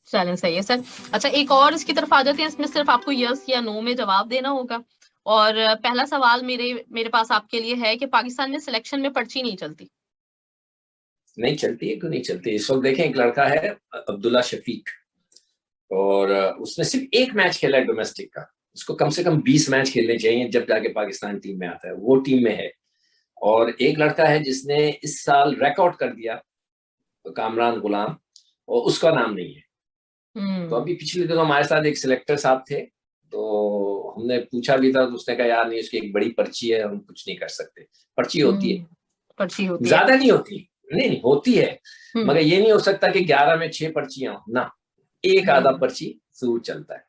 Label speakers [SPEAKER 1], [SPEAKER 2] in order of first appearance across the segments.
[SPEAKER 1] Challenge सही है sir. अच्छा, एक और इसकी तरफ आ जाते हैं, इसमें सिर्फ आपको यस या नो में जवाब देना होगा। और पहला सवाल मेरे मेरे पास आपके लिए है कि पाकिस्तान में सिलेक्शन में पर्ची नहीं चलती।
[SPEAKER 2] नहीं चलती है, क्यों नहीं चलती? इस वक्त देखें, एक लड़का है अब्दुल्ला शफीक, और उसने सिर्फ एक मैच खेला है डोमेस्टिक का। उसको कम से कम 20 मैच खेलने चाहिए जब जाके पाकिस्तान टीम में आता है, वो टीम में है। और एक लड़का है जिसने इस साल रिकॉर्ड कर दिया, तो कामरान गुलाम, और उसका नाम नहीं है। तो अभी पिछले दिनों हमारे साथ एक सिलेक्टर साहब थे, तो हमने पूछा भी था, तो उसने कहा यार नहीं, उसकी एक बड़ी पर्ची है, हम कुछ नहीं कर सकते। पर्ची होती है,
[SPEAKER 1] पर्ची होती है,
[SPEAKER 2] ज्यादा नहीं होती, नहीं होती है, मगर ये नहीं हो सकता कि 11 में 6 पर्चियां हो ना, एक आधा पर्ची जरूर चलता है।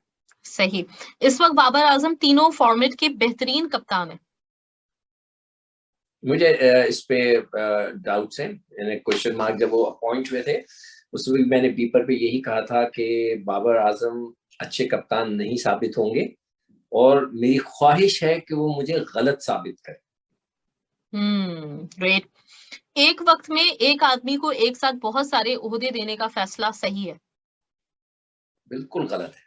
[SPEAKER 1] सही। इस वक्त बाबर आजम तीनों फॉर्मेट के बेहतरीन कप्तान है।
[SPEAKER 2] मुझे इस पे डाउट्स हैं। क्वेश्चन मार्क जब वो अपॉइंट हुए थे, उस वक्त मैंने पेपर पे यही कहा था कि बाबर आजम अच्छे कप्तान नहीं साबित होंगे, और मेरी ख्वाहिश है कि वो मुझे गलत साबित करे।
[SPEAKER 1] ग्रेट। एक वक्त में एक आदमी को एक साथ बहुत सारे ओहदे देने का फैसला सही है?
[SPEAKER 2] बिल्कुल गलत है।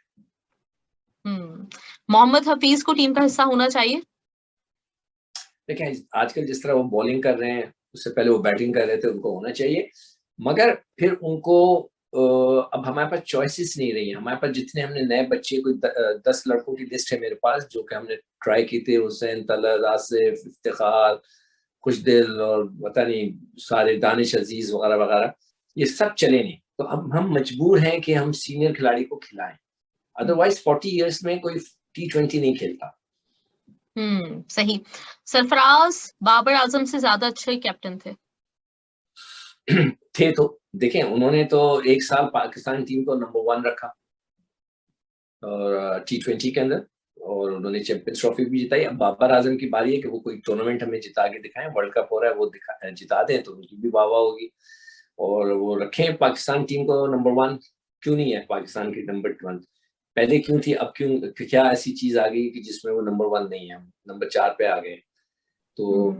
[SPEAKER 1] मोहम्मद हफीज को टीम का हिस्सा होना चाहिए?
[SPEAKER 2] देखिए, आजकल जिस तरह वो बॉलिंग कर रहे हैं, उससे पहले वो बैटिंग कर रहे थे, उनको होना चाहिए। मगर फिर उनको अब हमारे पास चॉइसेस नहीं रही है। हमारे पास जितने हमने नए बच्चे, कोई 10 लड़कों की लिस्ट है मेरे पास, जो कि हमने ट्राई की थी, हुसैन, तलत, आसिफ, इफ्तिखार, खुशदिल, और पता नहीं सारे, दानिश अजीज वगैरह वगैरह, ये सब चले नहीं। तो अब हम मजबूर हैं कि हम सीनियर खिलाड़ी को खिलाएं, अदरवाइज 40 इयर्स में कोई T20 नहीं खेलता।
[SPEAKER 1] सही। सरफराज बाबर आजम से ज्यादा अच्छे कैप्टन थे?
[SPEAKER 2] थे। तो देखें, उन्होंने तो एक साल पाकिस्तान टीम को नंबर 1 रखा, और T20 के अंदर, और उन्होंने चैंपियंस ट्रॉफी भी जिताई। अब बाबर आजम की बारी है कि वो कोई टूर्नामेंट हमें जिता के दिखाएं। वर्ल्ड कप हो रहा है, वो जिता दें तो उनकी भी वाह वाह होगी, और वो रखें पाकिस्तान टीम को नंबर 1। क्यों नहीं है पाकिस्तान की नंबर 1? पहले क्यों थी, अब क्यों? क्या ऐसी चीज आ गई कि जिसमें वो नंबर 1 नहीं है, हम नंबर 4 पे आ गए? तो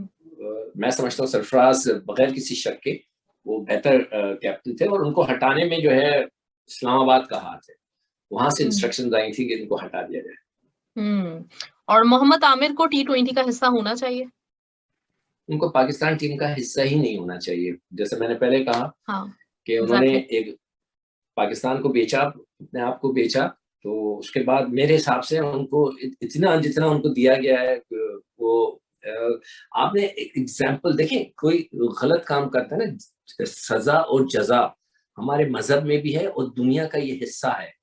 [SPEAKER 2] मैं समझता हूँ सरफराज बगैर किसी शक के वो बेहतर कैप्टन थे, और उनको हटाने में जो है इस्लामाबाद का हाथ है। वहां से इंस्ट्रक्शंस आई थी कि इनको हटा दिया जाए।
[SPEAKER 1] और मोहम्मद आमिर को T20 का हिस्सा होना चाहिए?
[SPEAKER 2] उनको पाकिस्तान टीम का हिस्सा ही नहीं होना चाहिए। जैसे मैंने पहले कहा,
[SPEAKER 1] हाँ,
[SPEAKER 2] कि उन्होंने एक पाकिस्तान को बेचा, अपने आप को बेचा, तो उसके बाद मेरे हिसाब से उनको इतना जितना उनको दिया गया है, वो आपने एक एग्जाम्पल देखें, कोई गलत काम करता है ना, सजा और जजा हमारे मजहब में भी है, और दुनिया का ये हिस्सा है।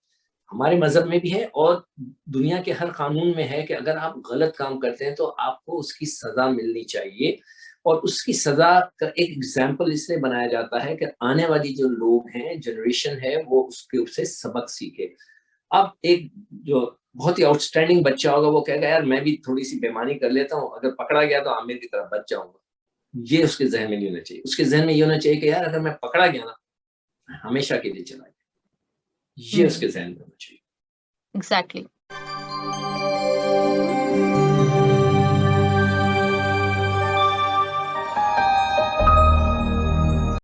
[SPEAKER 2] हमारे मजहब में भी है, और दुनिया के हर कानून में है कि अगर आप गलत काम करते हैं तो आपको उसकी सजा मिलनी चाहिए। और उसकी सजा का एक एग्जाम्पल इसलिए बनाया जाता है कि आने वाली जो लोग हैं, जनरेशन है, वो उसके उससे सबक सीखे। अब एक जो बहुत ही आउटस्टैंडिंग बच्चा होगा, वो कहेगा यार मैं भी थोड़ी सी बेईमानी कर लेता हूँ, अगर पकड़ा गया तो आमिर की तरह बच जाऊंगा। ये उसके जहन में नहीं होना चाहिए। उसके जहन में ये होना चाहिए कि यार अगर मैं पकड़ा गया ना, हमेशा के लिए चला गया। ये उसके जहन में होना चाहिए।
[SPEAKER 1] एग्जैक्टली।